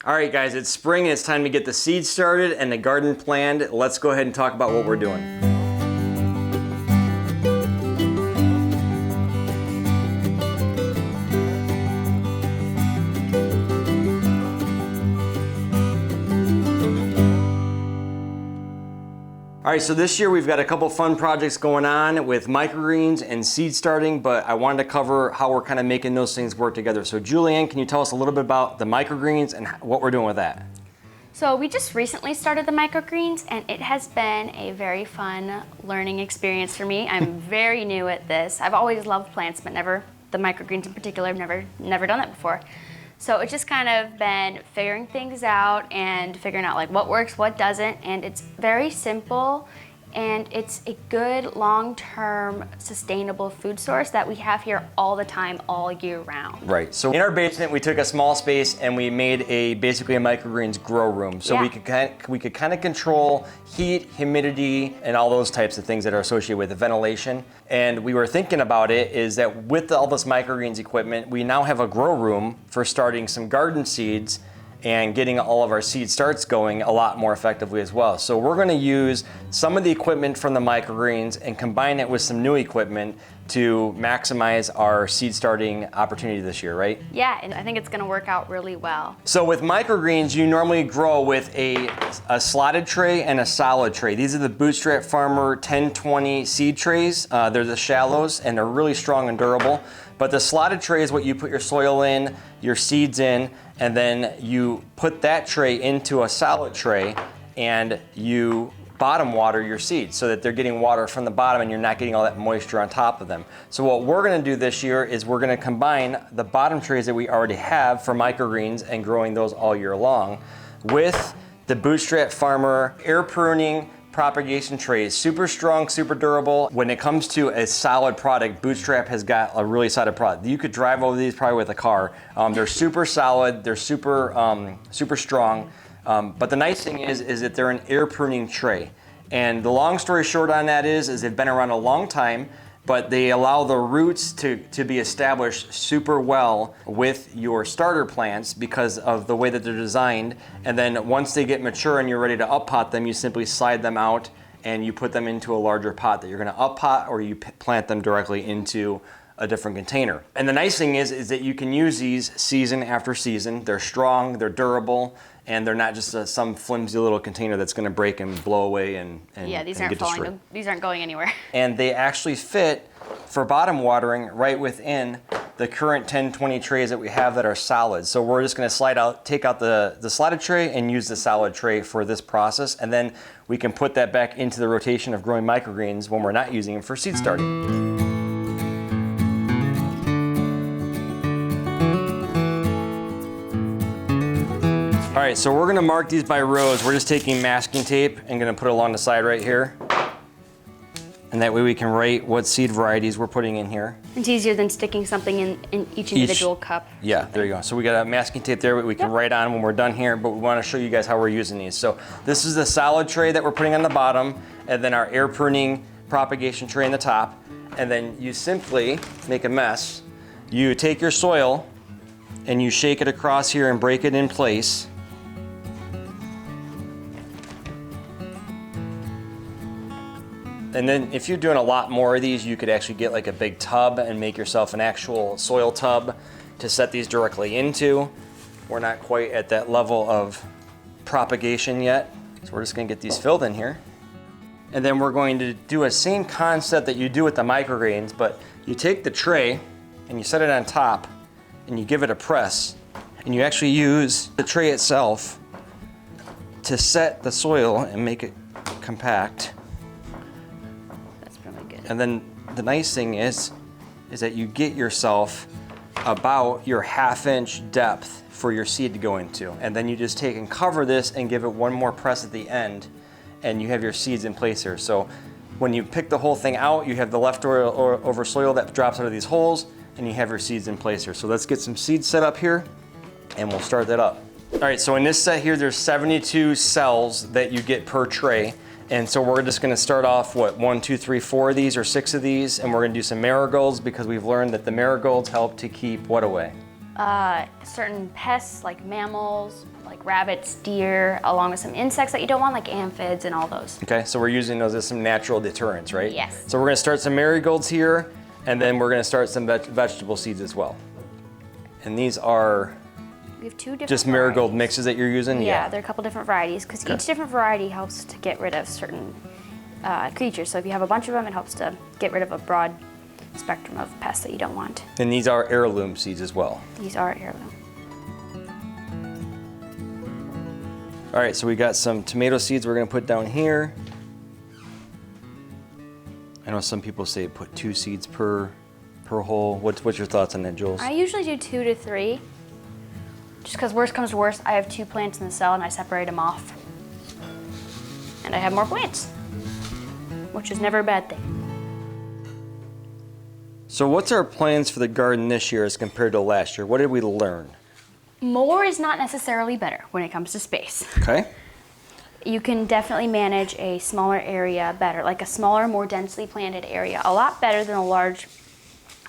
All right, guys, it's spring and it's time to get the seeds started and the garden planned. Let's go ahead and talk about what we're doing. All right, so this year we've got a couple fun projects going on with microgreens and seed starting, but I wanted to cover how we're kind of making those things work together. So Julianne, can you tell us a little bit about the microgreens and what we're doing with that? So we just recently started the microgreens and it has been a very fun learning experience for me. I'm very new at this. I've always loved plants, but never the microgreens in particular. I've never done that before. So it's just kind of been figuring things out and figuring out like what works, what doesn't, and it's very simple and it's a good long-term sustainable food source that we have here all the time, all year round. Right, so in our basement we took a small space and we made basically a microgreens grow room. So we could kind of control heat, humidity, and all those types of things that are associated with the ventilation. And we were thinking about it is that with all this microgreens equipment, we now have a grow room for starting some garden seeds and getting all of our seed starts going a lot more effectively as well. So we're gonna use some of the equipment from the microgreens and combine it with some new equipment to maximize our seed starting opportunity this year, right? Yeah, and I think it's gonna work out really well. So with microgreens, you normally grow with a slotted tray and a solid tray. These are the Bootstrap Farmer 1020 seed trays. They're the shallows and they're really strong and durable. But the slotted tray is what you put your soil in, your seeds in, and then you put that tray into a solid tray and you bottom water your seeds so that they're getting water from the bottom and you're not getting all that moisture on top of them. So what we're gonna do this year is we're gonna combine the bottom trays that we already have for microgreens and growing those all year long with the Bootstrap Farmer air pruning propagation trays. Super strong, super durable. When it comes to a solid product, Bootstrap has got a really solid product. You could drive over these probably with a car. They're super solid, they're super strong. But the nice thing is that they're an air pruning tray. And the long story short on that is they've been around a long time, but they allow the roots to be established super well with your starter plants because of the way that they're designed. And then once they get mature and you're ready to up pot them, you simply slide them out and you put them into a larger pot that you're gonna up pot, or you plant them directly into a different container. And the nice thing is that you can use these season after season. They're strong, they're durable, and they're not just some flimsy little container that's gonna break and blow away and yeah, these and aren't get destroyed. falling. These aren't going anywhere. And they actually fit for bottom watering right within the current 1020 trays that we have that are solid. So we're just gonna take out the slotted tray and use the solid tray for this process, and then we can put that back into the rotation of growing microgreens when we're not using them for seed starting. All right, so we're gonna mark these by rows. We're just taking masking tape and gonna put it along the side right here. And that way we can write what seed varieties we're putting in here. It's easier than sticking something in each individual cup. Yeah, there you go. So we got a masking tape there we can write on when we're done here, but we wanna show you guys how we're using these. So this is the solid tray that we're putting on the bottom, and then our air pruning propagation tray on the top. And then you simply make a mess. You take your soil and you shake it across here and break it in place. And then if you're doing a lot more of these, you could actually get like a big tub and make yourself an actual soil tub to set these directly into. We're not quite at that level of propagation yet. So we're just gonna get these filled in here. And then we're going to do a same concept that you do with the microgreens, but you take the tray and you set it on top and you give it a press, and you actually use the tray itself to set the soil and make it compact. And then the nice thing is that you get yourself about your 1/2 inch depth for your seed to go into. And then you just take and cover this and give it one more press at the end, and you have your seeds in place here. So when you pick the whole thing out, you have the leftover soil that drops out of these holes, and you have your seeds in place here. So let's get some seeds set up here, and we'll start that up. All right, so in this set here, there's 72 cells that you get per tray. And so we're just gonna start off, 1, 2, 3, 4 of these or 6 of these, and we're gonna do some marigolds because we've learned that the marigolds help to keep what away? certain pests like mammals, like rabbits, deer, along with some insects that you don't want, like aphids and all those. Okay, so we're using those as some natural deterrents, right? Yes. So we're gonna start some marigolds here, and then we're gonna start some vegetable seeds as well. And these are We have 2 different just marigold varieties. mixes that you're using? Yeah, there are a couple different varieties because each different variety helps to get rid of certain creatures. So if you have a bunch of them, it helps to get rid of a broad spectrum of pests that you don't want. And these are heirloom seeds as well. These are heirloom. All right, so we got some tomato seeds we're gonna put down here. I know some people say put 2 seeds per hole. What's your thoughts on that, Jules? I usually do 2 to 3. Just because worst comes to worst, I have 2 plants in the cell and I separate them off. And I have more plants, which is never a bad thing. So what's our plans for the garden this year as compared to last year? What did we learn? More is not necessarily better when it comes to space. Okay. You can definitely manage a smaller area better, like a smaller, more densely planted area, a lot better than a large,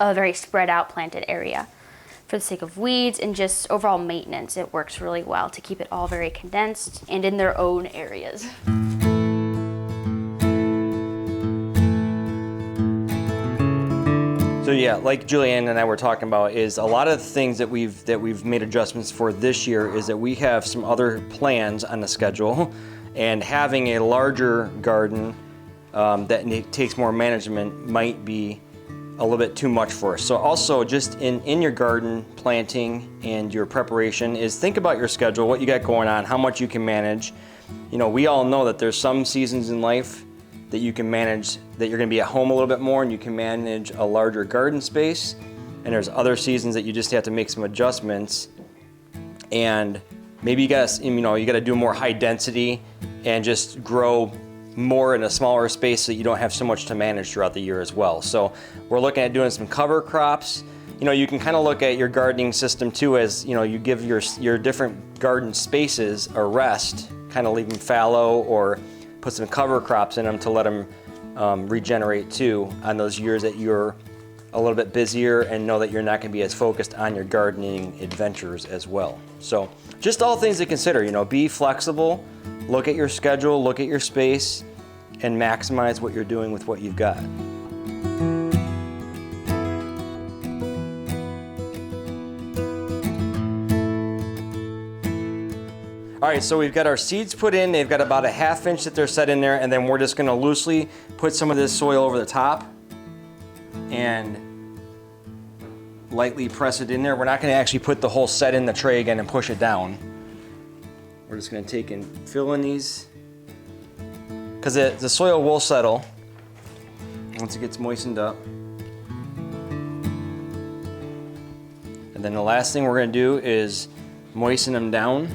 very spread out planted area. For the sake of weeds and just overall maintenance, it works really well to keep it all very condensed and in their own areas. So yeah, like Julianne and I were talking about, is a lot of the things that we've made adjustments for this year is that we have some other plans on the schedule, and having a larger garden that takes more management might be a little bit too much for us. So also just in your garden planting and your preparation is think about your schedule, what you got going on, how much you can manage. You know, we all know that there's some seasons in life that you can manage, that you're gonna be at home a little bit more and you can manage a larger garden space. And there's other seasons that you just have to make some adjustments. And maybe you gotta do more high density and just grow more in a smaller space so you don't have so much to manage throughout the year as well. So we're looking at doing some cover crops. You know, you can kind of look at your gardening system too as, you know, you give your different garden spaces a rest, kind of leave them fallow or put some cover crops in them to let them regenerate too on those years that you're a little bit busier and know that you're not gonna be as focused on your gardening adventures as well. So just all things to consider, you know, be flexible, look at your schedule, look at your space, and maximize what you're doing with what you've got. All right, so we've got our seeds put in. They've got about a 1/2 inch that they're set in there, and then we're just gonna loosely put some of this soil over the top and lightly press it in there. We're not gonna actually put the whole set in the tray again and push it down. We're just gonna take and fill in these, because the soil will settle once it gets moistened up. And then the last thing we're gonna do is moisten them down.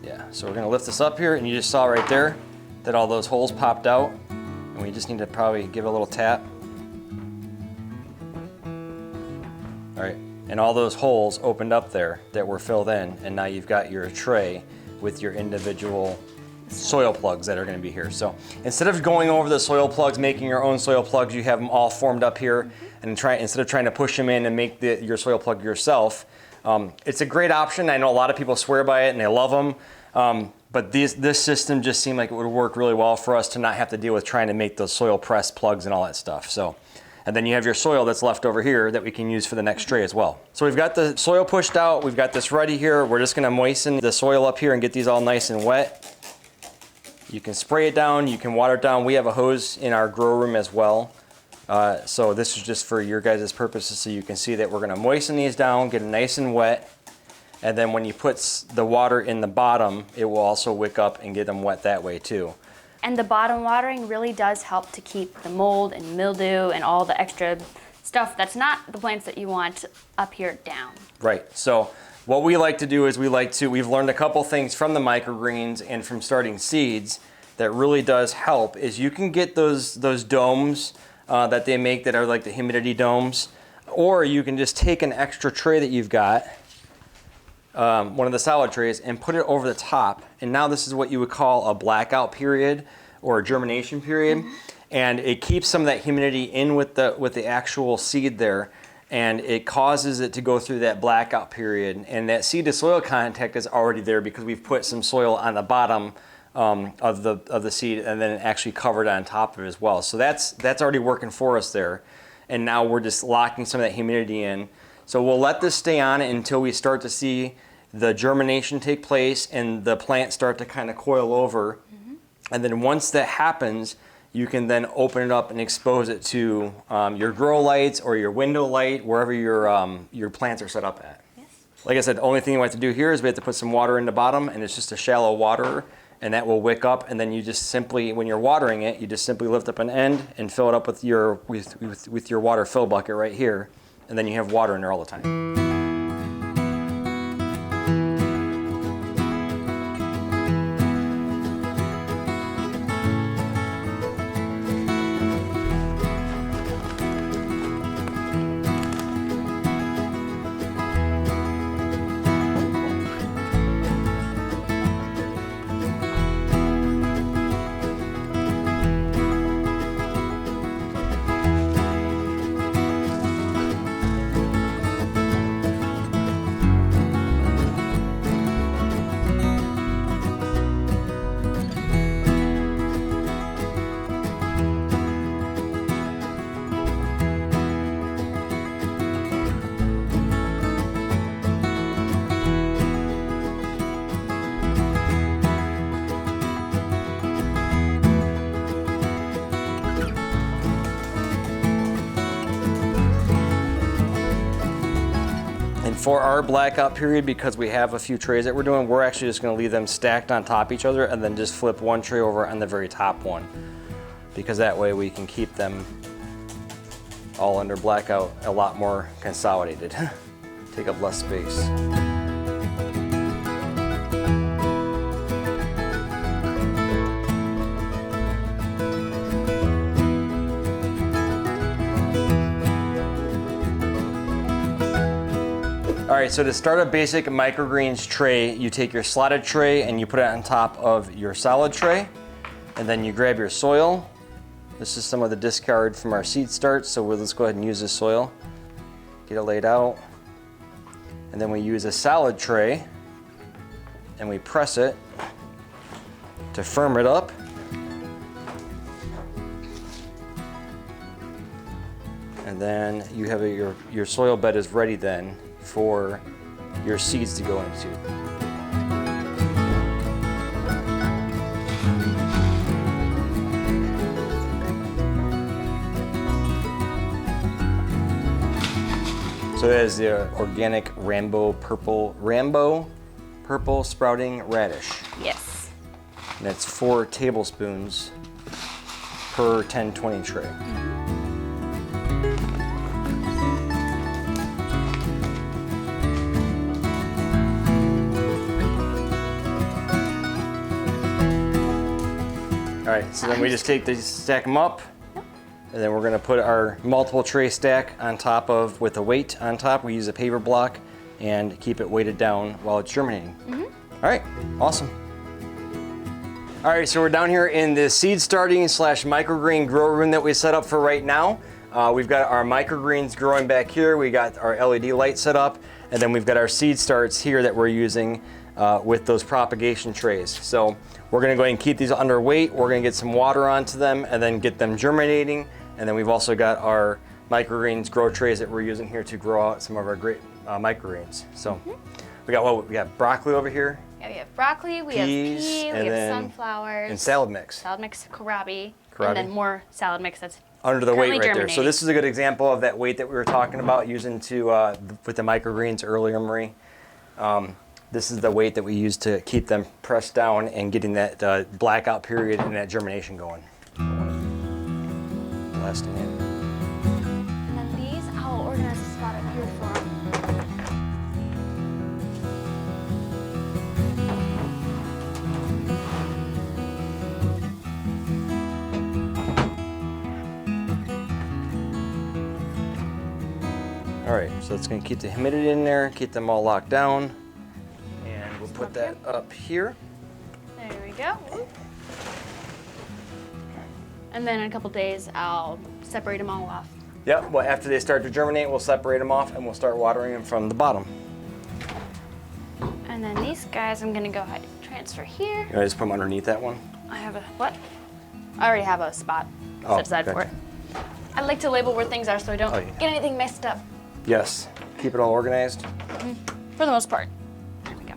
Yeah, so we're gonna lift this up here, and you just saw right there that all those holes popped out, and we just need to probably give it a little tap. All right, and all those holes opened up there that were filled in, and now you've got your tray with your individual soil plugs that are gonna be here. So instead of going over the soil plugs, making your own soil plugs, you have them all formed up here, and instead of trying to push them in and make your soil plug yourself, it's a great option. I know a lot of people swear by it and they love them. But this system just seemed like it would work really well for us to not have to deal with trying to make those soil press plugs and all that stuff. So, and then you have your soil that's left over here that we can use for the next tray as well. So we've got the soil pushed out, we've got this ready here. We're just gonna moisten the soil up here and get these all nice and wet. You can spray it down, you can water it down. We have a hose in our grow room as well. So this is just for your guys' purposes so you can see that we're gonna moisten these down, get it nice and wet. And then when you put the water in the bottom, it will also wick up and get them wet that way too. And the bottom watering really does help to keep the mold and mildew and all the extra stuff that's not the plants that you want up here down. Right, so what we like to do is we've learned a couple things from the microgreens and from starting seeds that really does help is you can get those domes that they make that are like the humidity domes, or you can just take an extra tray that you've got, one of the solid trays, and put it over the top. And now this is what you would call a blackout period or a germination period. Mm-hmm. And it keeps some of that humidity in with the actual seed there. and it causes it to go through that blackout period. And that seed to soil contact is already there because we've put some soil on the bottom of the seed, and then actually covered on top of it as well. So that's already working for us there. And now we're just locking some of that humidity in. So we'll let this stay on until we start to see the germination take place and the plants start to kind of coil over. And then once that happens, you can then open it up and expose it to your grow lights or your window light, wherever your plants are set up at. Yes. Like I said, the only thing we have to do here is we have to put some water in the bottom, and it's just a shallow waterer, and that will wick up. And then you just simply, when you're watering it, you just simply lift up an end and fill it up with your water fill bucket right here, and then you have water in there all the time. For our blackout period, because we have a few trays that we're doing, we're actually just going to leave them stacked on top of each other and then just flip one tray over on the very top one, because that way we can keep them all under blackout a lot more consolidated. Take up less space. All right, so to start a basic microgreens tray, you take your slotted tray and you put it on top of your solid tray, and then you grab your soil. This is some of the discard from our seed starts, so let's go ahead and use this soil. Get it laid out. And then we use a solid tray and we press it to firm it up. And then you have your soil bed is ready then for your seeds to go into. So that is the organic Rambo purple sprouting radish. Yes. And that's 4 tablespoons per 10-20 tray. All right, so then we just take these, stack them up, and then we're gonna put our multiple tray stack on top of, with a weight on top. We use a paver block and keep it weighted down while it's germinating. All right, awesome. All right, so we're down here in the seed starting / microgreen grow room that we set up for right now. We've got our microgreens growing back here. We got our LED light set up, and then we've got our seed starts here that we're using with those propagation trays. So we're gonna go ahead and keep these under weight. We're gonna get some water onto them and then get them germinating. And then we've also got our microgreens grow trays that we're using here to grow out some of our great microgreens. So we got broccoli over here. Yeah, we have broccoli, we peas, have pea, we and have then- sunflowers. And salad mix. Salad mix, kohlrabi, Kohlrabi. and then more salad mix that's Under the weight currently right there. So germinating. this is a good example of that weight that we were talking about using to with the microgreens earlier, Marie. This is the weight that we use to keep them pressed down and getting that blackout period and that germination going. Blasting in. And then these, I'll organize a spot up here for them. All right, so it's gonna keep the humidity in there, keep them all locked down. And we'll put that up here. There we go. And then in a couple days, I'll separate them all off. Yep, well, after they start to germinate, we'll separate them off and we'll start watering them from the bottom. And then these guys, I'm gonna go ahead and transfer here. You know, just put them underneath that one? I have a, what? I already have a spot set aside for it. I like to label where things are so I don't get anything messed up. Yes, keep it all organized. For the most part. There we go.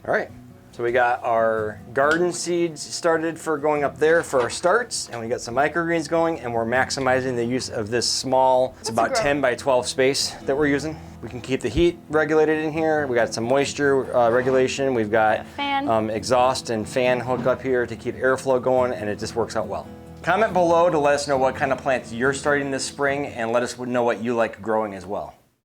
All right, so we got our garden seeds started for going up there for our starts, and we got some microgreens going, and we're maximizing the use of this small, it's about 10 by 12 space that we're using. We can keep the heat regulated in here. We got some moisture regulation. We've got fan. Exhaust and fan hook up here to keep airflow going, and it just works out well. Comment below to let us know what kind of plants you're starting this spring, and let us know what you like growing as well.